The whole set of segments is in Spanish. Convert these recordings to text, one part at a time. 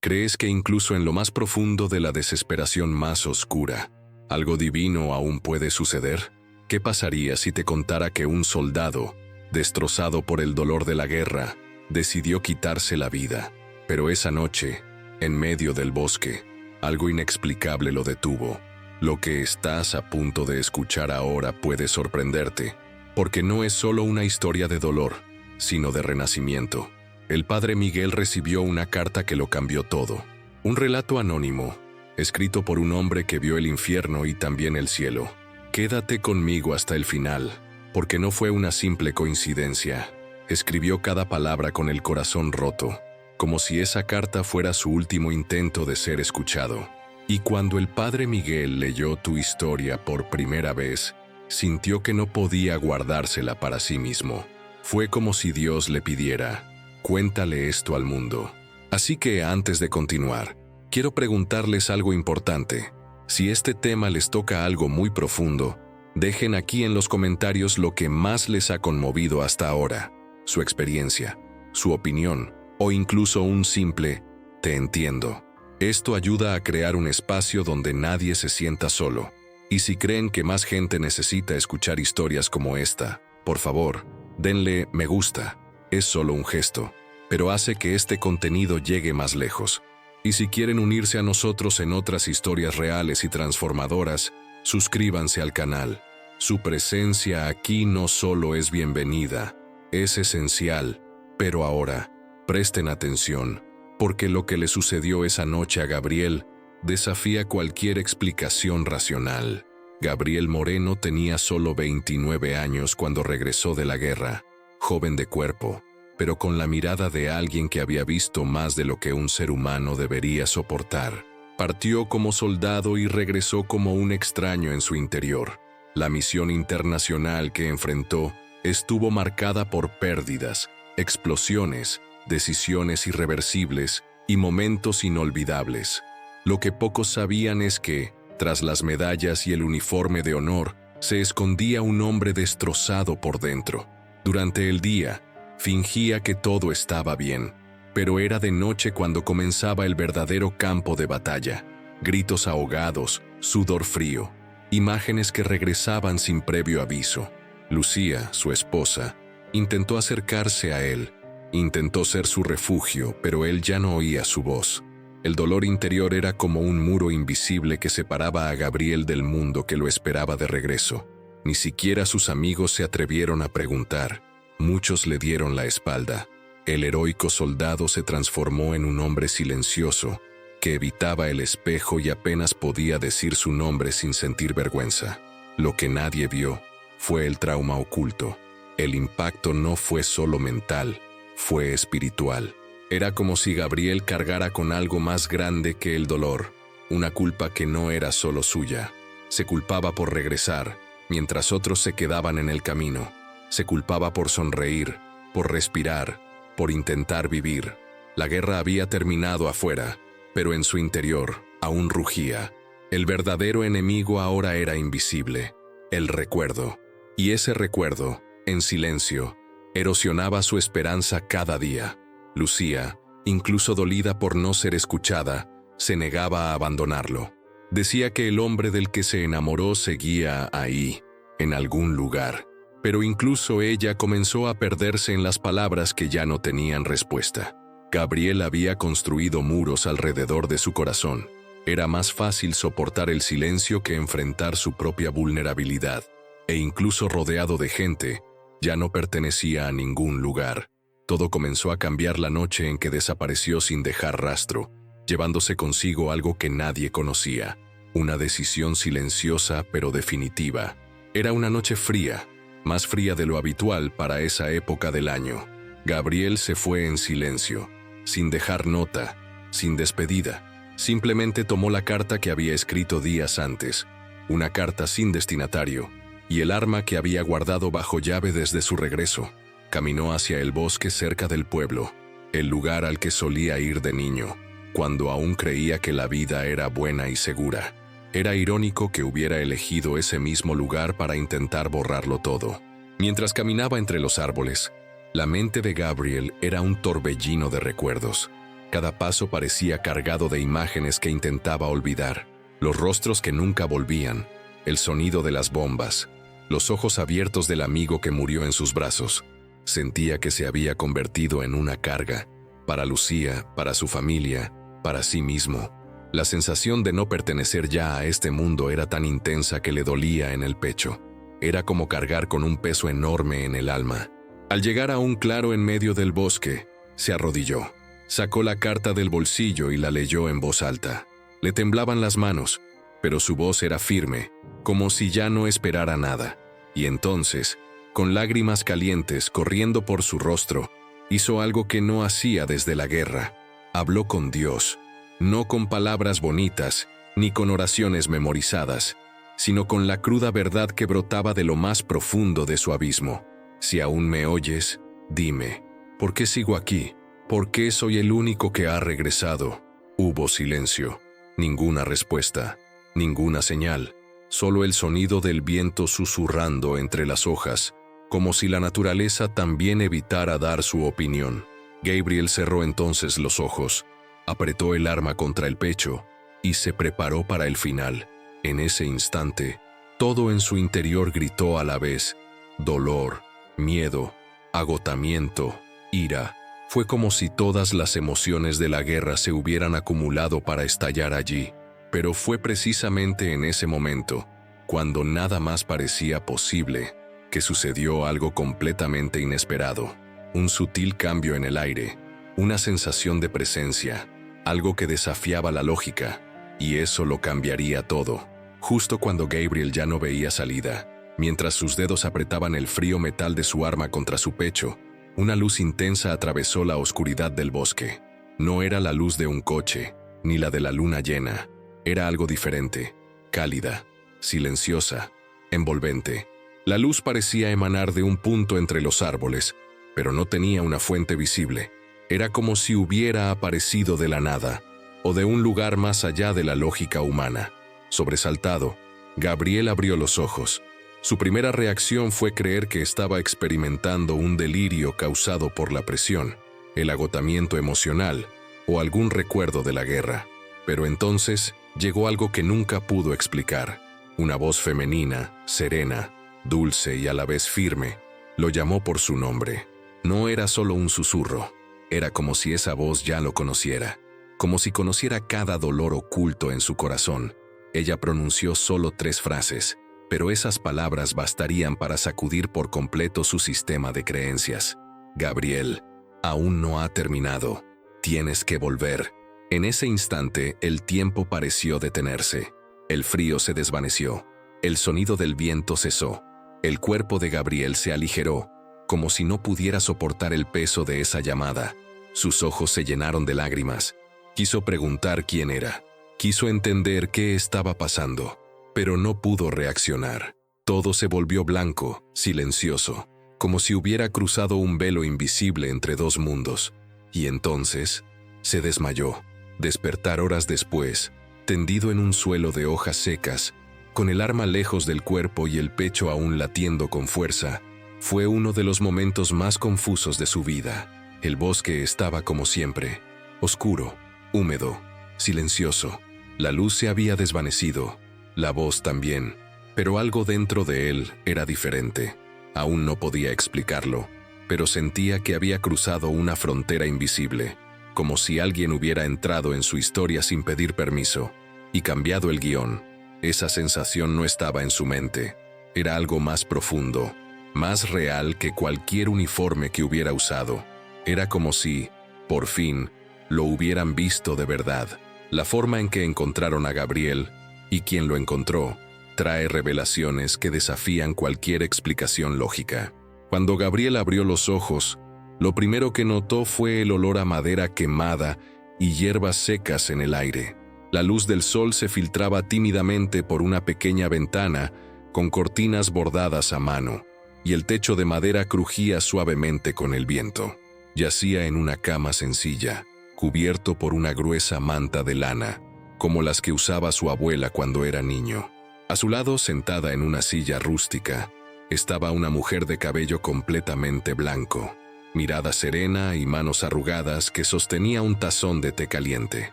Crees que incluso en lo más profundo de la desesperación más oscura, algo divino aún puede suceder. ¿Qué pasaría si te contara que un soldado, destrozado por el dolor de la guerra, decidió quitarse la vida? Pero esa noche, en medio del bosque, algo inexplicable lo detuvo. Lo que estás a punto de escuchar ahora puede sorprenderte, porque no es solo una historia de dolor, sino de renacimiento. El padre Miguel recibió una carta que lo cambió todo. Un relato anónimo, escrito por un hombre que vio el infierno y también el cielo. Quédate conmigo hasta el final, porque no fue una simple coincidencia. Escribió cada palabra con el corazón roto, como si esa carta fuera su último intento de ser escuchado. Y cuando el padre Miguel leyó tu historia por primera vez, sintió que no podía guardársela para sí mismo. Fue como si Dios le pidiera: cuéntale esto al mundo. Así que antes de continuar, quiero preguntarles algo importante. Si este tema les toca algo muy profundo, dejen aquí en los comentarios lo que más les ha conmovido hasta ahora, su experiencia, su opinión, o incluso un simple "te entiendo". Esto ayuda a crear un espacio donde nadie se sienta solo. Y si creen que más gente necesita escuchar historias como esta, por favor, denle me gusta. Es solo un gesto, pero hace que este contenido llegue más lejos. Y si quieren unirse a nosotros en otras historias reales y transformadoras, suscríbanse al canal. Su presencia aquí no solo es bienvenida, es esencial. Pero ahora, presten atención, porque lo que le sucedió esa noche a Gabriel desafía cualquier explicación racional. Gabriel Moreno tenía solo 29 años cuando regresó de la guerra, joven de cuerpo, pero con la mirada de alguien que había visto más de lo que un ser humano debería soportar. Partió como soldado y regresó como un extraño en su interior. La misión internacional que enfrentó estuvo marcada por pérdidas, explosiones, decisiones irreversibles y momentos inolvidables. Lo que pocos sabían es que, tras las medallas y el uniforme de honor, se escondía un hombre destrozado por dentro. Durante el día, fingía que todo estaba bien, pero era de noche cuando comenzaba el verdadero campo de batalla. Gritos ahogados, sudor frío, imágenes que regresaban sin previo aviso. Lucía, su esposa, intentó acercarse a él, intentó ser su refugio, pero él ya no oía su voz. El dolor interior era como un muro invisible que separaba a Gabriel del mundo que lo esperaba de regreso. Ni siquiera sus amigos se atrevieron a preguntar. Muchos le dieron la espalda. El heroico soldado se transformó en un hombre silencioso, que evitaba el espejo y apenas podía decir su nombre sin sentir vergüenza. Lo que nadie vio fue el trauma oculto. El impacto no fue solo mental, fue espiritual. Era como si Gabriel cargara con algo más grande que el dolor, una culpa que no era solo suya. Se culpaba por regresar, mientras otros se quedaban en el camino. Se culpaba por sonreír, por respirar, por intentar vivir. La guerra había terminado afuera, pero en su interior aún rugía. El verdadero enemigo ahora era invisible, el recuerdo. Y ese recuerdo, en silencio, erosionaba su esperanza cada día. Lucía, incluso dolida por no ser escuchada, se negaba a abandonarlo. Decía que el hombre del que se enamoró seguía ahí, en algún lugar. Pero incluso ella comenzó a perderse en las palabras que ya no tenían respuesta. Gabriel había construido muros alrededor de su corazón. Era más fácil soportar el silencio que enfrentar su propia vulnerabilidad. E incluso rodeado de gente, ya no pertenecía a ningún lugar. Todo comenzó a cambiar la noche en que desapareció sin dejar rastro, llevándose consigo algo que nadie conocía. Una decisión silenciosa pero definitiva. Era una noche fría, más fría de lo habitual para esa época del año. Gabriel se fue en silencio, sin dejar nota, sin despedida. Simplemente tomó la carta que había escrito días antes, una carta sin destinatario, y el arma que había guardado bajo llave desde su regreso. Caminó hacia el bosque cerca del pueblo, el lugar al que solía ir de niño, cuando aún creía que la vida era buena y segura. Era irónico que hubiera elegido ese mismo lugar para intentar borrarlo todo. Mientras caminaba entre los árboles, la mente de Gabriel era un torbellino de recuerdos. Cada paso parecía cargado de imágenes que intentaba olvidar, los rostros que nunca volvían, el sonido de las bombas, los ojos abiertos del amigo que murió en sus brazos. Sentía que se había convertido en una carga, para Lucía, para su familia, para sí mismo. La sensación de no pertenecer ya a este mundo era tan intensa que le dolía en el pecho. Era como cargar con un peso enorme en el alma. Al llegar a un claro en medio del bosque, se arrodilló. Sacó la carta del bolsillo y la leyó en voz alta. Le temblaban las manos, pero su voz era firme, como si ya no esperara nada. Y entonces, con lágrimas calientes corriendo por su rostro, hizo algo que no hacía desde la guerra. Habló con Dios, no con palabras bonitas, ni con oraciones memorizadas, sino con la cruda verdad que brotaba de lo más profundo de su abismo. Si aún me oyes, dime, ¿por qué sigo aquí? ¿Por qué soy el único que ha regresado? Hubo silencio, ninguna respuesta, ninguna señal, solo el sonido del viento susurrando entre las hojas, como si la naturaleza también evitara dar su opinión. Gabriel cerró entonces los ojos, apretó el arma contra el pecho y se preparó para el final. En ese instante, todo en su interior gritó a la vez: dolor, miedo, agotamiento, ira. Fue como si todas las emociones de la guerra se hubieran acumulado para estallar allí. Pero fue precisamente en ese momento, cuando nada más parecía posible, que sucedió algo completamente inesperado. Un sutil cambio en el aire, una sensación de presencia, algo que desafiaba la lógica, y eso lo cambiaría todo. Justo cuando Gabriel ya no veía salida, mientras sus dedos apretaban el frío metal de su arma contra su pecho, una luz intensa atravesó la oscuridad del bosque. No era la luz de un coche, ni la de la luna llena. Era algo diferente, cálida, silenciosa, envolvente. La luz parecía emanar de un punto entre los árboles, pero no tenía una fuente visible. Era como si hubiera aparecido de la nada, o de un lugar más allá de la lógica humana. Sobresaltado, Gabriel abrió los ojos. Su primera reacción fue creer que estaba experimentando un delirio causado por la presión, el agotamiento emocional o algún recuerdo de la guerra. Pero entonces llegó algo que nunca pudo explicar. Una voz femenina, serena, dulce y a la vez firme, lo llamó por su nombre. No era solo un susurro, era como si esa voz ya lo conociera, como si conociera cada dolor oculto en su corazón. Ella pronunció solo 3 frases, pero esas palabras bastarían para sacudir por completo su sistema de creencias. Gabriel, aún no ha terminado. Tienes que volver. En ese instante, el tiempo pareció detenerse. El frío se desvaneció. El sonido del viento cesó. El cuerpo de Gabriel se aligeró, como si no pudiera soportar el peso de esa llamada. Sus ojos se llenaron de lágrimas. Quiso preguntar quién era. Quiso entender qué estaba pasando, pero no pudo reaccionar. Todo se volvió blanco, silencioso, como si hubiera cruzado un velo invisible entre 2 mundos. Y entonces, se desmayó. Despertar horas después, tendido en un suelo de hojas secas, con el arma lejos del cuerpo y el pecho aún latiendo con fuerza, fue uno de los momentos más confusos de su vida. El bosque estaba como siempre, oscuro, húmedo, silencioso. La luz se había desvanecido, la voz también, pero algo dentro de él era diferente. Aún no podía explicarlo, pero sentía que había cruzado una frontera invisible, como si alguien hubiera entrado en su historia sin pedir permiso y cambiado el guión. Esa sensación no estaba en su mente, era algo más profundo, más real que cualquier uniforme que hubiera usado. Era como si, por fin, lo hubieran visto de verdad. La forma en que encontraron a Gabriel, y quien lo encontró, trae revelaciones que desafían cualquier explicación lógica. Cuando Gabriel abrió los ojos, lo primero que notó fue el olor a madera quemada y hierbas secas en el aire. La luz del sol se filtraba tímidamente por una pequeña ventana con cortinas bordadas a mano, y el techo de madera crujía suavemente con el viento. Yacía en una cama sencilla, cubierto por una gruesa manta de lana, como las que usaba su abuela cuando era niño. A su lado, sentada en una silla rústica, estaba una mujer de cabello completamente blanco. mirada serena y manos arrugadas que sostenía un tazón de té caliente.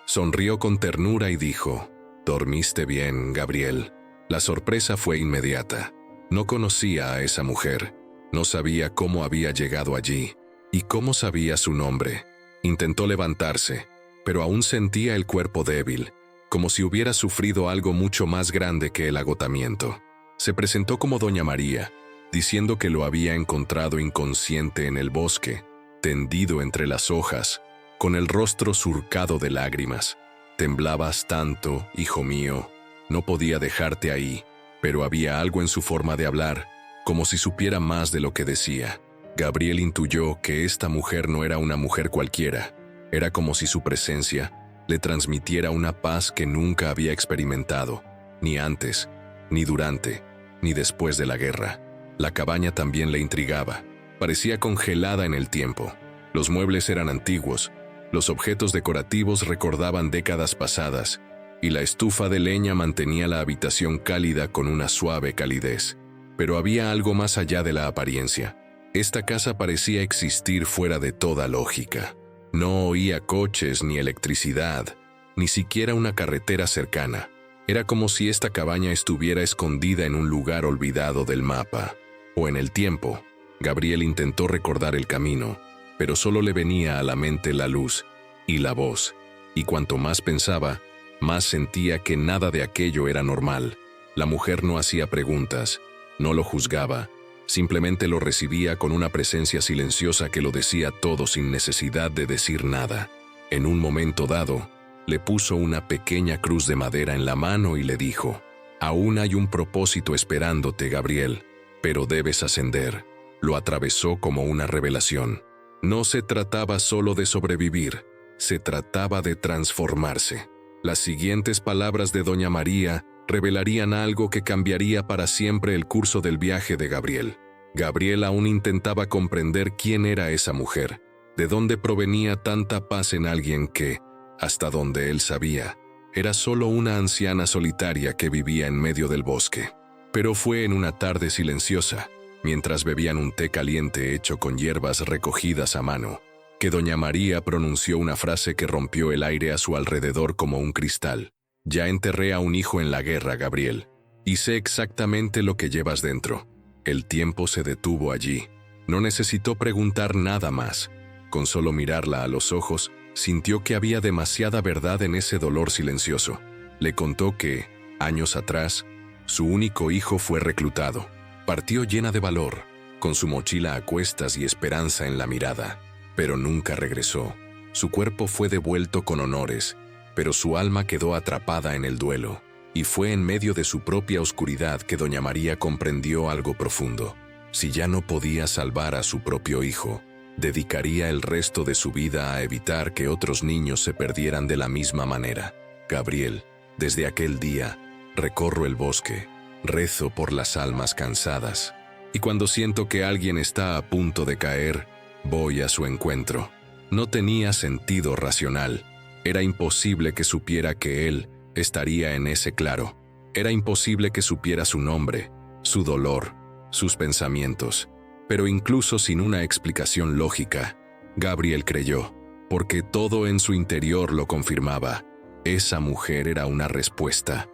Sonrió con ternura y dijo: «¿Dormiste bien, Gabriel?». La sorpresa fue inmediata. No conocía a esa mujer, no sabía cómo había llegado allí y cómo sabía su nombre. Intentó levantarse, pero aún sentía el cuerpo débil, como si hubiera sufrido algo mucho más grande que el agotamiento. Se presentó como Doña María, diciendo que lo había encontrado inconsciente en el bosque, tendido entre las hojas, con el rostro surcado de lágrimas. «Temblabas tanto, hijo mío, no podía dejarte ahí», pero había algo en su forma de hablar, como si supiera más de lo que decía. Gabriel intuyó que esta mujer no era una mujer cualquiera. Era como si su presencia le transmitiera una paz que nunca había experimentado, ni antes, ni durante, ni después de la guerra. La cabaña también le intrigaba. Parecía congelada en el tiempo. Los muebles eran antiguos, los objetos decorativos recordaban décadas pasadas, y la estufa de leña mantenía la habitación cálida con una suave calidez. Pero había algo más allá de la apariencia. Esta casa parecía existir fuera de toda lógica. No oía coches ni electricidad, ni siquiera una carretera cercana. Era como si esta cabaña estuviera escondida en un lugar olvidado del mapa, o en el tiempo. Gabriel intentó recordar el camino, pero solo le venía a la mente la luz y la voz, y cuanto más pensaba, más sentía que nada de aquello era normal. La mujer no hacía preguntas, no lo juzgaba, simplemente lo recibía con una presencia silenciosa que lo decía todo sin necesidad de decir nada. En un momento dado, le puso una pequeña cruz de madera en la mano y le dijo: «Aún hay un propósito esperándote, Gabriel, pero debes ascender». Lo atravesó como una revelación. No se trataba solo de sobrevivir, se trataba de transformarse. Las siguientes palabras de Doña María revelarían algo que cambiaría para siempre el curso del viaje de Gabriel. Gabriel aún intentaba comprender quién era esa mujer, de dónde provenía tanta paz en alguien que, hasta donde él sabía, era solo una anciana solitaria que vivía en medio del bosque. Pero fue en una tarde silenciosa, mientras bebían un té caliente hecho con hierbas recogidas a mano, que Doña María pronunció una frase que rompió el aire a su alrededor como un cristal. «Ya enterré a un hijo en la guerra, Gabriel, y sé exactamente lo que llevas dentro». El tiempo se detuvo allí. No necesitó preguntar nada más. Con solo mirarla a los ojos, sintió que había demasiada verdad en ese dolor silencioso. Le contó que, años atrás, su único hijo fue reclutado. Partió llena de valor, con su mochila a cuestas y esperanza en la mirada. Pero nunca regresó. Su cuerpo fue devuelto con honores, pero su alma quedó atrapada en el duelo. Y fue en medio de su propia oscuridad que Doña María comprendió algo profundo. Si ya no podía salvar a su propio hijo, dedicaría el resto de su vida a evitar que otros niños se perdieran de la misma manera. Gabriel, desde aquel día, recorro el bosque, rezo por las almas cansadas, y cuando siento que alguien está a punto de caer, voy a su encuentro. No tenía sentido racional. Era imposible que supiera que él estaría en ese claro. Era imposible que supiera su nombre, su dolor, sus pensamientos. Pero incluso sin una explicación lógica, Gabriel creyó, porque todo en su interior lo confirmaba. Esa mujer era una respuesta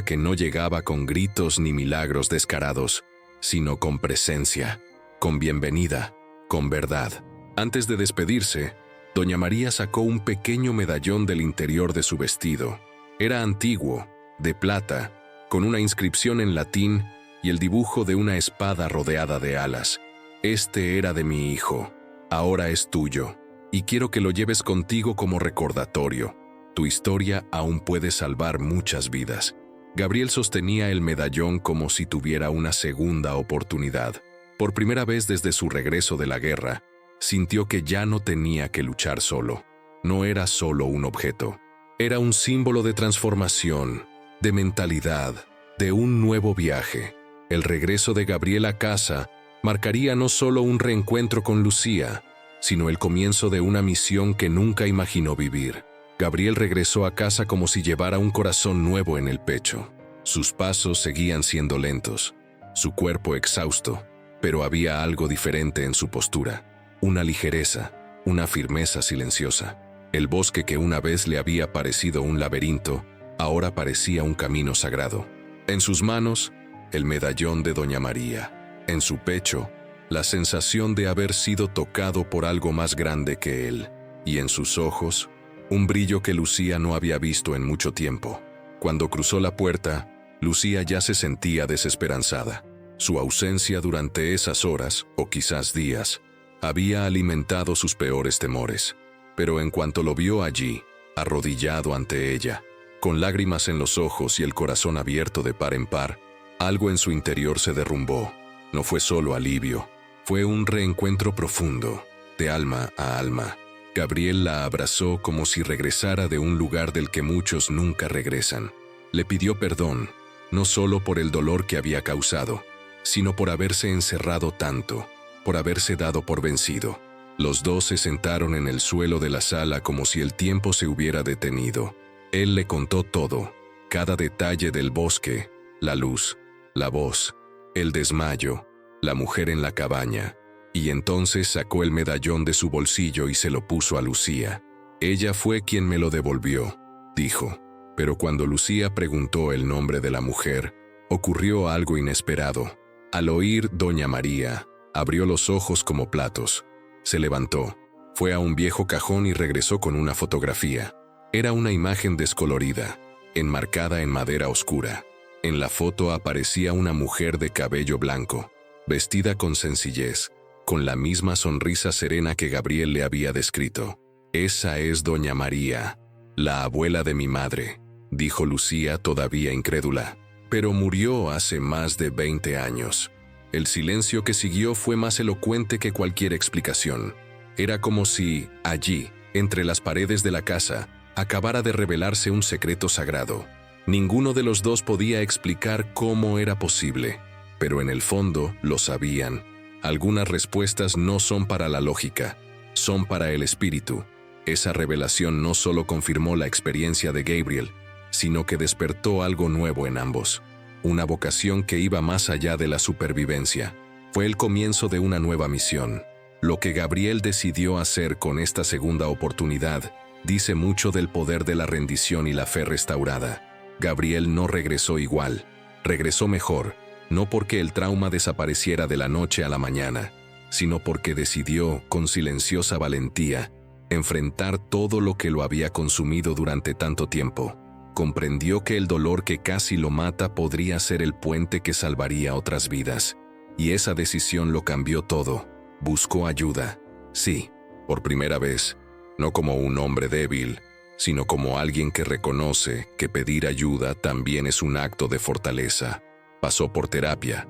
que no llegaba con gritos ni milagros descarados, sino con presencia, con bienvenida, con verdad. Antes de despedirse, Doña María sacó un pequeño medallón del interior de su vestido. Era antiguo, de plata, con una inscripción en latín y el dibujo de una espada rodeada de alas. «Este era de mi hijo, ahora es tuyo, y quiero que lo lleves contigo como recordatorio. Tu historia aún puede salvar muchas vidas». Gabriel sostenía el medallón como si tuviera una segunda oportunidad. Por primera vez desde su regreso de la guerra, sintió que ya no tenía que luchar solo. No era solo un objeto. Era un símbolo de transformación, de mentalidad, de un nuevo viaje. El regreso de Gabriel a casa marcaría no solo un reencuentro con Lucía, sino el comienzo de una misión que nunca imaginó vivir. Gabriel regresó a casa como si llevara un corazón nuevo en el pecho. Sus pasos seguían siendo lentos, su cuerpo exhausto, pero había algo diferente en su postura, una ligereza, una firmeza silenciosa. El bosque que una vez le había parecido un laberinto, ahora parecía un camino sagrado. En sus manos, el medallón de Doña María. En su pecho, la sensación de haber sido tocado por algo más grande que él. Y en sus ojos, un brillo que Lucía no había visto en mucho tiempo. Cuando cruzó la puerta, Lucía ya se sentía desesperanzada. Su ausencia durante esas horas, o quizás días, había alimentado sus peores temores. Pero en cuanto lo vio allí, arrodillado ante ella, con lágrimas en los ojos y el corazón abierto de par en par, algo en su interior se derrumbó. No fue solo alivio, fue un reencuentro profundo, de alma a alma. Gabriel la abrazó como si regresara de un lugar del que muchos nunca regresan. Le pidió perdón, no solo por el dolor que había causado, sino por haberse encerrado tanto, por haberse dado por vencido. Los dos se sentaron en el suelo de la sala como si el tiempo se hubiera detenido. Él le contó todo, cada detalle del bosque, la luz, la voz, el desmayo, la mujer en la cabaña, y entonces sacó el medallón de su bolsillo y se lo puso a Lucía. Ella fue quien me lo devolvió, dijo, pero cuando Lucía preguntó el nombre de la mujer, ocurrió algo inesperado. Al oír Doña María, abrió los ojos como platos. Se levantó, fue a un viejo cajón y regresó con una fotografía. Era una imagen descolorida, enmarcada en madera oscura. En la foto aparecía una mujer de cabello blanco, vestida con sencillez, con la misma sonrisa serena que Gabriel le había descrito. «Esa es Doña María, la abuela de mi madre», dijo Lucía todavía incrédula. «Pero murió hace más de 20 años». El silencio que siguió fue más elocuente que cualquier explicación. Era como si, allí, entre las paredes de la casa, acabara de revelarse un secreto sagrado. Ninguno de los dos podía explicar cómo era posible, pero en el fondo lo sabían. Algunas respuestas no son para la lógica, son para el espíritu. Esa revelación no solo confirmó la experiencia de Gabriel, sino que despertó algo nuevo en ambos. Una vocación que iba más allá de la supervivencia. Fue el comienzo de una nueva misión. Lo que Gabriel decidió hacer con esta segunda oportunidad dice mucho del poder de la rendición y la fe restaurada. Gabriel no regresó igual, regresó mejor, no porque el trauma desapareciera de la noche a la mañana, sino porque decidió, con silenciosa valentía, enfrentar todo lo que lo había consumido durante tanto tiempo. Comprendió que el dolor que casi lo mata podría ser el puente que salvaría otras vidas. Y esa decisión lo cambió todo. Buscó ayuda. Sí, por primera vez, no como un hombre débil, sino como alguien que reconoce que pedir ayuda también es un acto de fortaleza. Pasó por terapia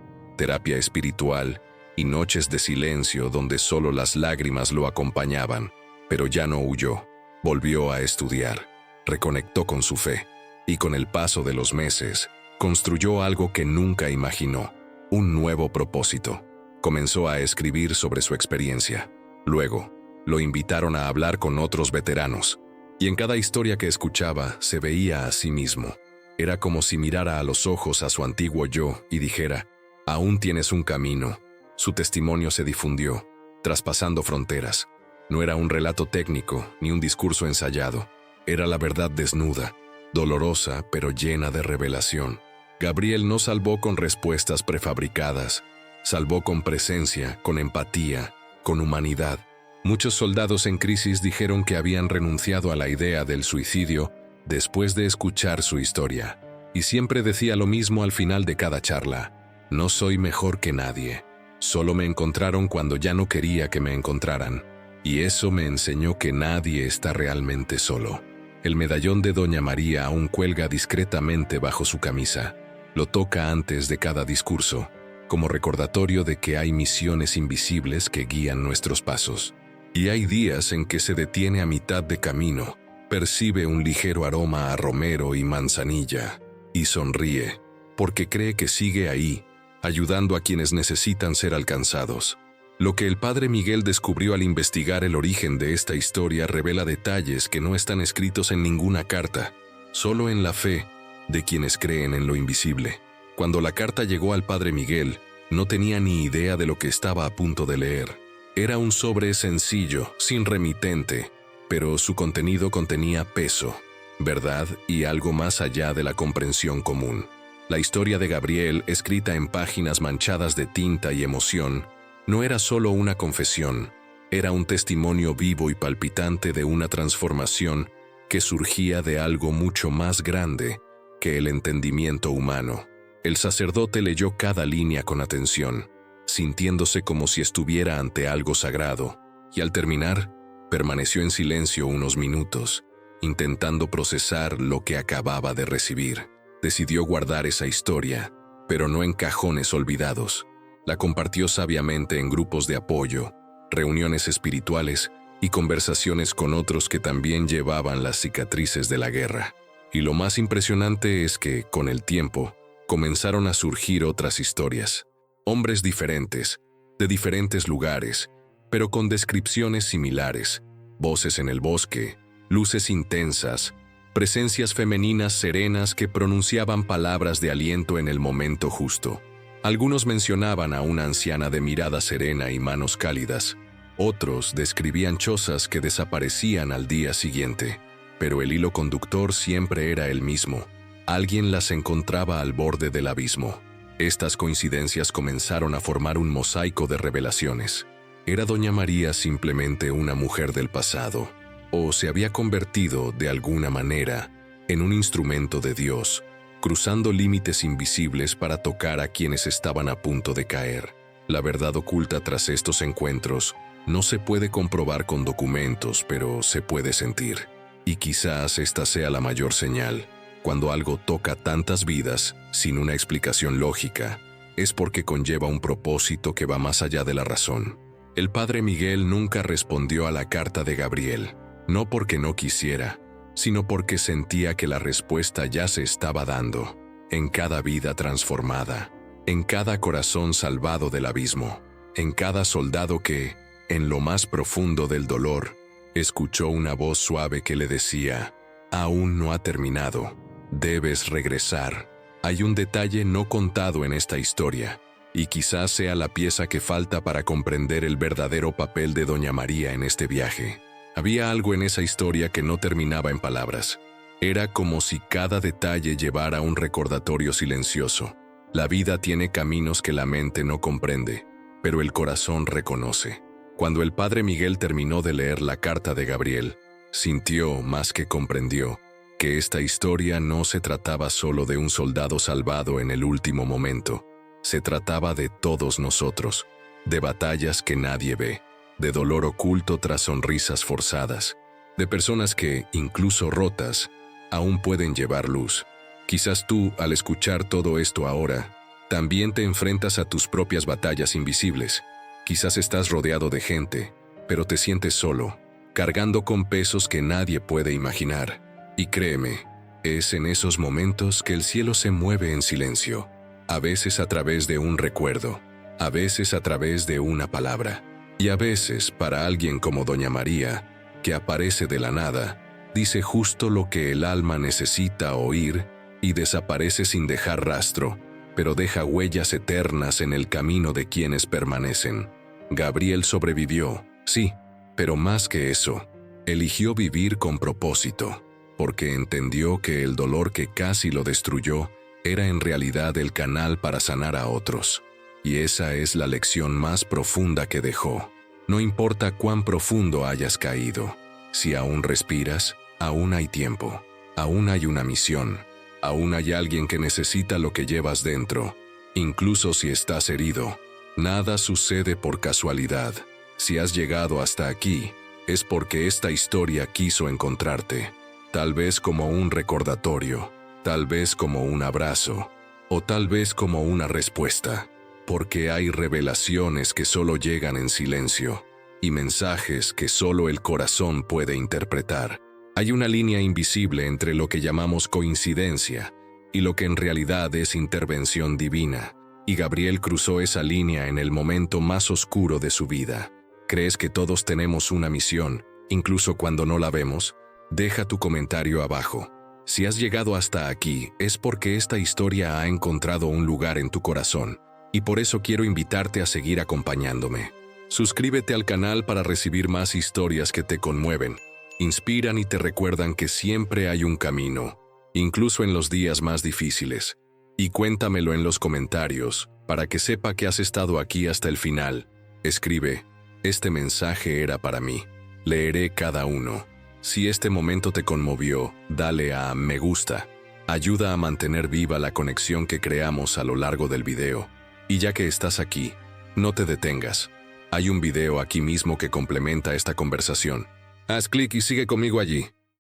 espiritual y noches de silencio donde solo las lágrimas lo acompañaban, pero ya no huyó. Volvió a estudiar, reconectó con su fe. Y con el paso de los meses, construyó algo que nunca imaginó, un nuevo propósito. Comenzó a escribir sobre su experiencia. Luego, lo invitaron a hablar con otros veteranos, y en cada historia que escuchaba se veía a sí mismo. Era como si mirara a los ojos a su antiguo yo y dijera, «Aún tienes un camino». Su testimonio se difundió, traspasando fronteras. No era un relato técnico ni un discurso ensayado. Era la verdad desnuda, dolorosa pero llena de revelación. Gabriel no salvó con respuestas prefabricadas, salvó con presencia, con empatía, con humanidad. Muchos soldados en crisis dijeron que habían renunciado a la idea del suicidio después de escuchar su historia. Y siempre decía lo mismo al final de cada charla: «No soy mejor que nadie. Solo me encontraron cuando ya no quería que me encontraran. Y eso me enseñó que nadie está realmente solo». El medallón de Doña María aún cuelga discretamente bajo su camisa. Lo toca antes de cada discurso, como recordatorio de que hay misiones invisibles que guían nuestros pasos. Y hay días en que se detiene a mitad de camino, percibe un ligero aroma a romero y manzanilla, y sonríe, porque cree que sigue ahí, ayudando a quienes necesitan ser alcanzados. Lo que el padre Miguel descubrió al investigar el origen de esta historia revela detalles que no están escritos en ninguna carta, solo en la fe de quienes creen en lo invisible. Cuando la carta llegó al padre Miguel, No tenía ni idea de lo que estaba a punto de leer. Era un sobre sencillo, sin remitente, pero su contenido contenía peso, verdad y algo más allá de la comprensión común. La historia de Gabriel, escrita en páginas manchadas de tinta y emoción, no era solo una confesión, era un testimonio vivo y palpitante de una transformación que surgía de algo mucho más grande que el entendimiento humano. El sacerdote leyó cada línea con atención, sintiéndose como si estuviera ante algo sagrado, y al terminar, permaneció en silencio unos minutos, intentando procesar lo que acababa de recibir. Decidió guardar esa historia, pero no en cajones olvidados. La compartió sabiamente en grupos de apoyo, reuniones espirituales y conversaciones con otros que también llevaban las cicatrices de la guerra. Y lo más impresionante es que, con el tiempo, comenzaron a surgir otras historias. Hombres diferentes, de diferentes lugares, pero con descripciones similares. Voces en el bosque, luces intensas, presencias femeninas serenas que pronunciaban palabras de aliento en el momento justo. Algunos mencionaban a una anciana de mirada serena y manos cálidas. Otros describían chozas que desaparecían al día siguiente. Pero el hilo conductor siempre era el mismo. Alguien las encontraba al borde del abismo. Estas coincidencias comenzaron a formar un mosaico de revelaciones. ¿Era doña María simplemente una mujer del pasado? ¿O se había convertido, de alguna manera, en un instrumento de Dios, cruzando límites invisibles para tocar a quienes estaban a punto de caer? La verdad oculta tras estos encuentros no se puede comprobar con documentos, pero se puede sentir. Y quizás esta sea la mayor señal. Cuando algo toca tantas vidas sin una explicación lógica, es porque conlleva un propósito que va más allá de la razón. El padre Miguel nunca respondió a la carta de Gabriel, no porque no quisiera, sino porque sentía que la respuesta ya se estaba dando, en cada vida transformada, en cada corazón salvado del abismo, en cada soldado que, en lo más profundo del dolor, escuchó una voz suave que le decía: aún no ha terminado, debes regresar. Hay un detalle no contado en esta historia, y quizás sea la pieza que falta para comprender el verdadero papel de doña María en este viaje. Había algo en esa historia que no terminaba en palabras. Era como si cada detalle llevara un recordatorio silencioso. La vida tiene caminos que la mente no comprende, pero el corazón reconoce. Cuando el padre Miguel terminó de leer la carta de Gabriel, sintió, más que comprendió, que esta historia no se trataba solo de un soldado salvado en el último momento. Se trataba de todos nosotros, de batallas que nadie ve, de dolor oculto tras sonrisas forzadas, de personas que, incluso rotas, aún pueden llevar luz. Quizás tú, al escuchar todo esto ahora, también te enfrentas a tus propias batallas invisibles. Quizás estás rodeado de gente, pero te sientes solo, cargando con pesos que nadie puede imaginar. Y créeme, es en esos momentos que el cielo se mueve en silencio, a veces a través de un recuerdo, a veces a través de una palabra, y a veces para alguien como doña María, que aparece de la nada, dice justo lo que el alma necesita oír y desaparece sin dejar rastro, pero deja huellas eternas en el camino de quienes permanecen. Gabriel sobrevivió, sí, pero más que eso, eligió vivir con propósito, porque entendió que el dolor que casi lo destruyó era en realidad el canal para sanar a otros. Y esa es la lección más profunda que dejó. No importa cuán profundo hayas caído, si aún respiras, aún hay tiempo, aún hay una misión, aún hay alguien que necesita lo que llevas dentro. Incluso si estás herido, nada sucede por casualidad. Si has llegado hasta aquí, es porque esta historia quiso encontrarte, tal vez como un recordatorio, tal vez como un abrazo, o tal vez como una respuesta, porque hay revelaciones que solo llegan en silencio, y mensajes que solo el corazón puede interpretar. Hay una línea invisible entre lo que llamamos coincidencia y lo que en realidad es intervención divina, y Gabriel cruzó esa línea en el momento más oscuro de su vida. ¿Crees que todos tenemos una misión, incluso cuando no la vemos? Deja tu comentario abajo. Si has llegado hasta aquí, es porque esta historia ha encontrado un lugar en tu corazón, y por eso quiero invitarte a seguir acompañándome. Suscríbete al canal para recibir más historias que te conmueven, inspiran y te recuerdan que siempre hay un camino, incluso en los días más difíciles. Y cuéntamelo en los comentarios, para que sepa que has estado aquí hasta el final. Escribe, este mensaje era para mí. Leeré cada uno. Si este momento te conmovió, dale a me gusta. Ayuda a mantener viva la conexión que creamos a lo largo del video. Y ya que estás aquí, no te detengas. Hay un video aquí mismo que complementa esta conversación. Haz clic y sigue conmigo allí.